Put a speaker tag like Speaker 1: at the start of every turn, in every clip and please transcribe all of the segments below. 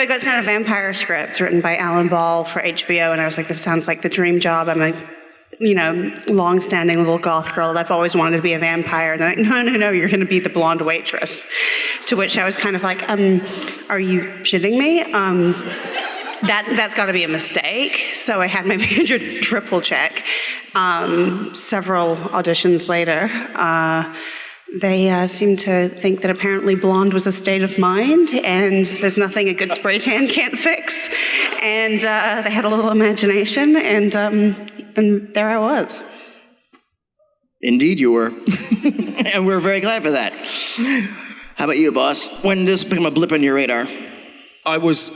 Speaker 1: I got sent a vampire script written by Alan Ball for HBO, and I was like, this sounds like the dream job. I'm a, long-standing little goth girl that I've always wanted to be a vampire. And they're like, no, you're going to be the blonde waitress. To which I was kind of like, are you shitting me? That's got to be a mistake. So I had my manager triple check. Several auditions later, they seemed to think that apparently blonde was a state of mind, and there's nothing a good spray tan can't fix. And they had a little imagination, and there I was.
Speaker 2: Indeed you were. And we're very glad for that. How about you, boss? When did this become a blip on your radar?
Speaker 3: I was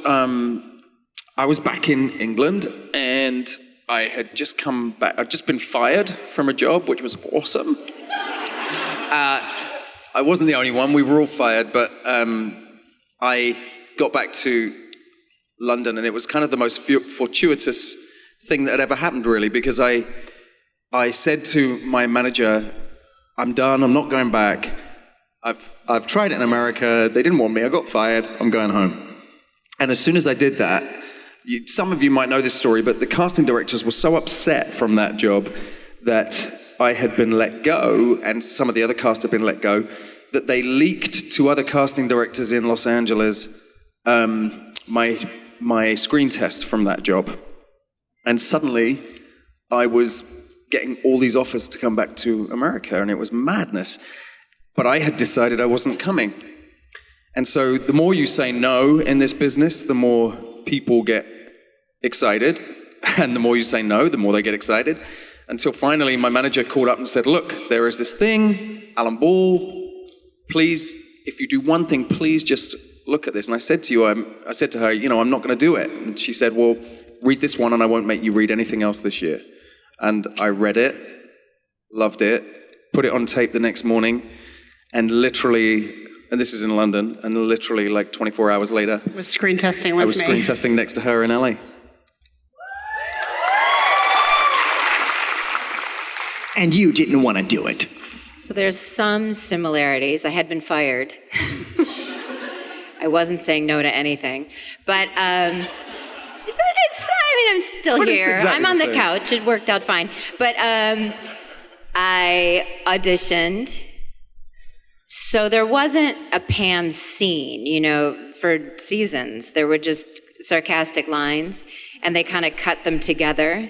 Speaker 3: back in England, and I had just come back. I'd just been fired from a job, which was awesome. I wasn't the only one. We were all fired, but I got back to London, and it was kind of the most fortuitous thing that had ever happened, really, because I said to my manager, I'm done, I'm not going back. I've tried it in America, they didn't want me, I got fired, I'm going home. And as soon as I did that, some of you might know this story, but the casting directors were so upset from that job that I had been let go, and some of the other cast had been let go, that they leaked to other casting directors in Los Angeles my screen test from that job. And suddenly, I was getting all these offers to come back to America, and it was madness. But I had decided I wasn't coming. And so the more you say no in this business, the more people get excited. And the more you say no, the more they get excited. Until finally, my manager called up and said, look, there is this thing, Alan Ball, please, if you do one thing, please just look at this. And I said to her, I'm not going to do it. And she said, well, read this one and I won't make you read anything else this year. And I read it, loved it, put it on tape the next morning, and literally, and this is in London, and literally like 24 hours later,
Speaker 1: was screen testing with me.
Speaker 3: I was screen testing next to her in LA.
Speaker 2: And you didn't want to do it.
Speaker 4: So there's some similarities. I had been fired. I wasn't saying no to anything. But I'm still here.
Speaker 3: Exactly
Speaker 4: I'm on the couch. It worked out fine. But I auditioned. So there wasn't a Pam scene, for seasons. There were just sarcastic lines, and they kind of cut them together.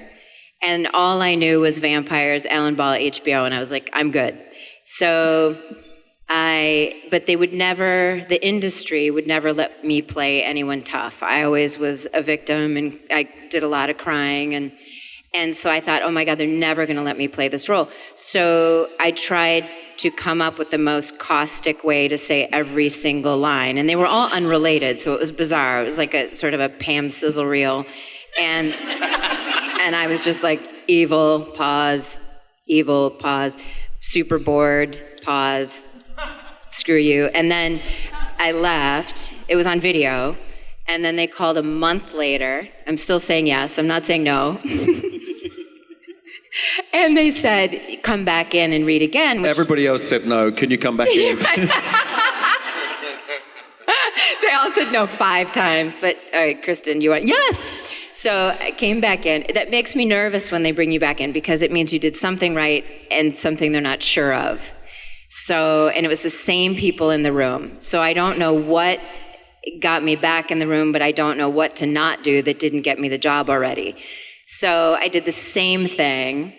Speaker 4: And all I knew was vampires, Alan Ball, HBO, and I was like, I'm good. So but the industry would never let me play anyone tough. I always was a victim, and I did a lot of crying, and so I thought, oh my God, they're never gonna let me play this role. So I tried to come up with the most caustic way to say every single line, and they were all unrelated, so it was bizarre. It was like a sort of a Pam sizzle reel, and I was just like, evil, pause, super bored, pause, screw you. And then I left. It was on video. And then they called a month later. I'm still saying yes. I'm not saying no. And they said, come back in and read again.
Speaker 3: Everybody else said no. Can you come back in?
Speaker 4: They all said no 5 times. But, all right, Kristen, you want? Yes! So I came back in. That makes me nervous when they bring you back in, because it means you did something right and something they're not sure of. And it was the same people in the room. So I don't know what got me back in the room, but I don't know what to not do that didn't get me the job already. So I did the same thing,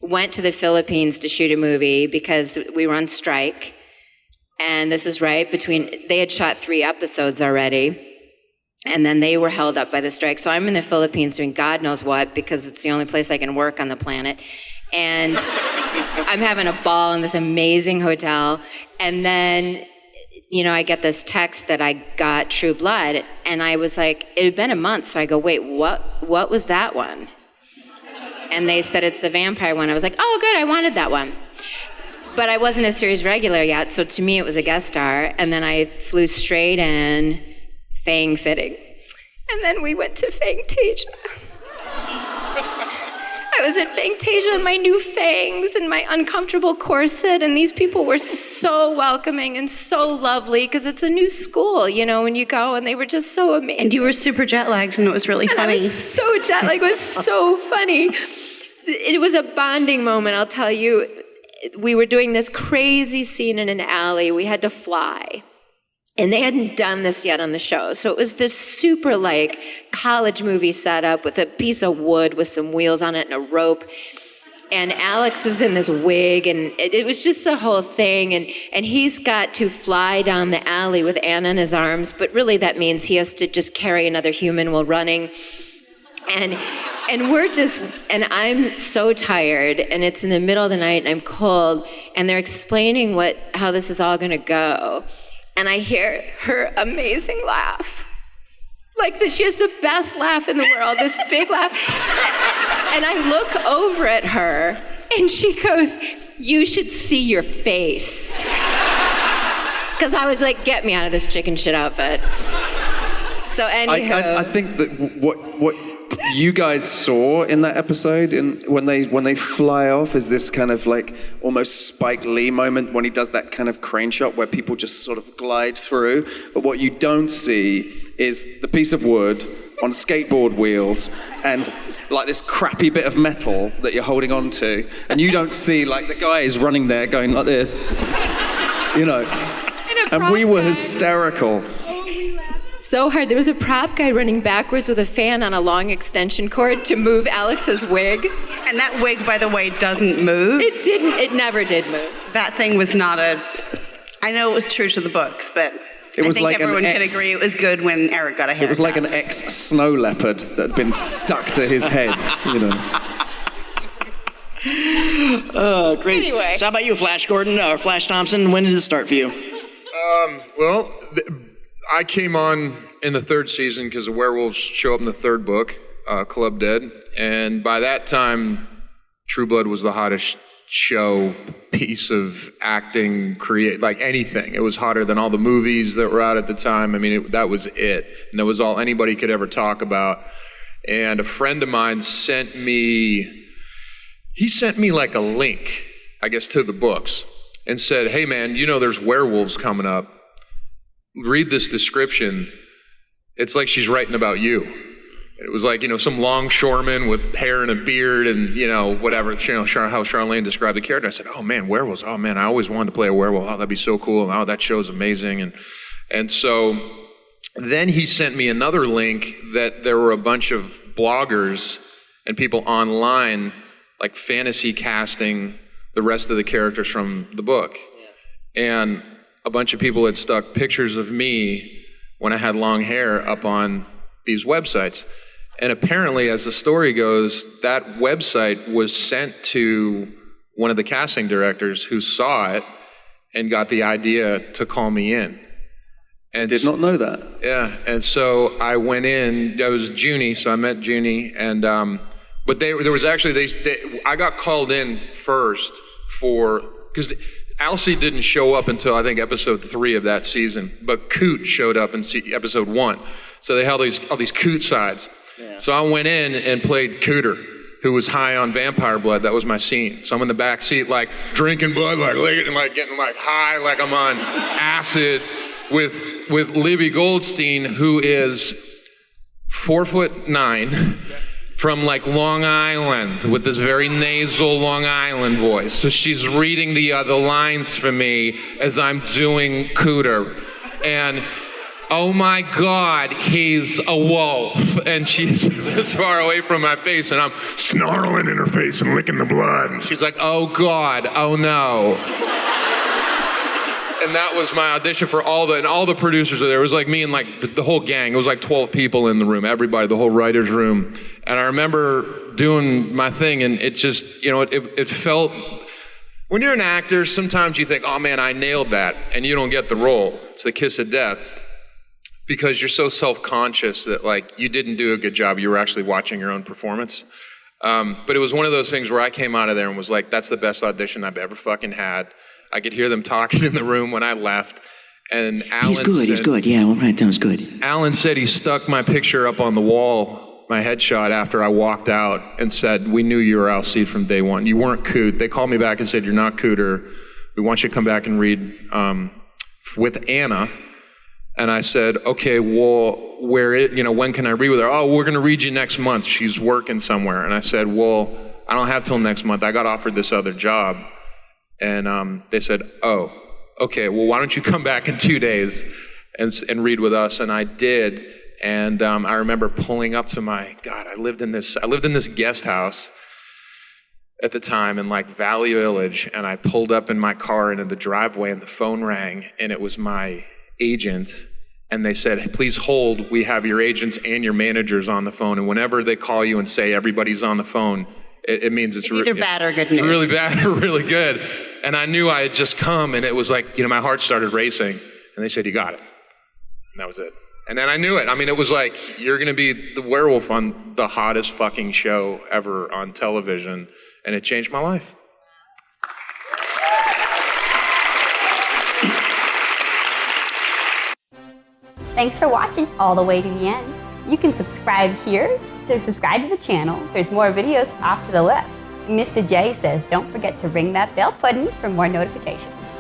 Speaker 4: went to the Philippines to shoot a movie because we were on strike. And this is right they had shot 3 episodes already. And then they were held up by the strike. So I'm in the Philippines doing God knows what, because it's the only place I can work on the planet. And I'm having a ball in this amazing hotel. And then, I get this text that I got True Blood. And I was like, it had been a month. So I go, wait, what was that one? And they said, it's the vampire one. I was like, oh, good, I wanted that one. But I wasn't a series regular yet. So to me, it was a guest star. And then I flew straight in, Fang fitting. And then we went to Fangtasia. I was at Fantasia in my new fangs and my uncomfortable corset, and these people were so welcoming and so lovely because it's a new school, you know, when you go, and they were just so amazing.
Speaker 1: And you were super jet lagged, and it was really funny.
Speaker 4: I was so jet lagged. It was so funny. It was a bonding moment, I'll tell you. We were doing this crazy scene in an alley. We had to fly. And they hadn't done this yet on the show. So it was this super like college movie setup with a piece of wood with some wheels on it and a rope. And Alex is in this wig, and it was just a whole thing. And he's got to fly down the alley with Anna in his arms, but really that means he has to just carry another human while running. And I'm so tired, and it's in the middle of the night, and I'm cold, and they're explaining how this is all gonna go. And I hear her amazing laugh. Like this, she has the best laugh in the world, this big laugh. And I look over at her, and she goes, "You should see your face." Because I was like, get me out of this chicken shit outfit. So anyhow.
Speaker 3: I think that what you guys saw in that episode, when they fly off, is this kind of like almost Spike Lee moment when he does that kind of crane shot where people just sort of glide through. But what you don't see is the piece of wood on skateboard wheels and like this crappy bit of metal that you're holding on to, and you don't see like the guy is running there going like this, you know. And we were hysterical.
Speaker 4: So hard. There was a prop guy running backwards with a fan on a long extension cord to move Alex's wig.
Speaker 1: And that wig, by the way, doesn't move.
Speaker 4: It didn't. It never did move.
Speaker 1: That thing was not I know it was true to the books, but
Speaker 3: it was
Speaker 1: I think
Speaker 3: like
Speaker 1: everyone could agree it was good when Eric got a haircut.
Speaker 3: It was like an ex-snow leopard that had been stuck to his head, you know.
Speaker 2: Great.
Speaker 1: Anyway.
Speaker 2: So how about you, Flash Gordon, or Flash Thompson? When did it start for you?
Speaker 5: I came on in the third season because the werewolves show up in the third book, Club Dead. And by that time, True Blood was the hottest show, piece of acting, like anything. It was hotter than all the movies that were out at the time. I mean, that was it. And that was all anybody could ever talk about. And a friend of mine sent me like a link, I guess, to the books and said, "Hey man, you know there's werewolves coming up. Read this description. It's like she's writing about you." And it was like, you know, some longshoreman with hair and a beard and, you know, whatever, you know, how Charlaine described the character. I said, "Oh man, werewolves. Oh man, I always wanted to play a werewolf. Oh, that'd be so cool. Oh, that show's amazing." And so then he sent me another link that there were a bunch of bloggers and people online like fantasy casting the rest of the characters from the book. And a bunch of people had stuck pictures of me when I had long hair up on these websites. And apparently, as the story goes, that website was sent to one of the casting directors who saw it and got the idea to call me in. And
Speaker 3: did not know that.
Speaker 5: Yeah, and so I went in. I was Junie, so I met Junie, and but there was actually I got called in first because Alcide didn't show up until I think episode 3 of that season, but Coot showed up in episode 1. So they held all these Coot sides. Yeah. So I went in and played Cooter, who was high on vampire blood. That was my scene. So I'm in the back seat, like drinking blood, like getting like high, like I'm on acid, with Libby Goldstein, who is 4'9". From like Long Island with this very nasal Long Island voice. So she's reading the lines for me as I'm doing Cooter. And oh my God, he's a wolf. And she's this far away from my face and I'm snarling in her face and licking the blood. And she's like, "Oh God, oh no." And that was my audition for all the producers were there. It was like me and like the whole gang. It was like 12 people in the room, everybody, the whole writer's room. And I remember doing my thing, and it just, you know, it felt, when you're an actor, sometimes you think, "Oh man, I nailed that," and you don't get the role. It's the kiss of death, because you're so self-conscious that like you didn't do a good job. You were actually watching your own performance. But it was one of those things where I came out of there and was like, that's the best audition I've ever fucking had. I could hear them talking in the room when I left. And Alan
Speaker 2: He's good, yeah, all right, that was good.
Speaker 5: Alan said he stuck my picture up on the wall my headshot after I walked out and said, "We knew you were Alcide from day one. You weren't Coot." They called me back and said, "You're not Cooter. We want you to come back and read with Anna." And I said, "Okay, well, when can I read with her?" "Oh, we're going to read you next month. She's working somewhere." And I said, "Well, I don't have till next month. I got offered this other job." And they said, "Oh, okay, well, why don't you come back in 2 days and read with us?" And I did. And I remember pulling up to I lived in this guest house at the time in like Valley Village, and I pulled up in my car into the driveway, and the phone rang, and it was my agent, and they said, "Hey, please hold, we have your agents and your managers on the phone, and whenever they call you and say everybody's on the phone, it means it's
Speaker 1: either bad or good news.
Speaker 5: It's really bad or really good." And I knew I had just come, and it was like, my heart started racing, and they said, "You got it." And that was it. And then I knew it. I mean, it was like, you're going to be the werewolf on the hottest fucking show ever on television. And it changed my life.
Speaker 6: Thanks for watching all the way to the end. You can subscribe here to subscribe to the channel. There's more videos off to the left. Mr. J says, don't forget to ring that bell button for more notifications.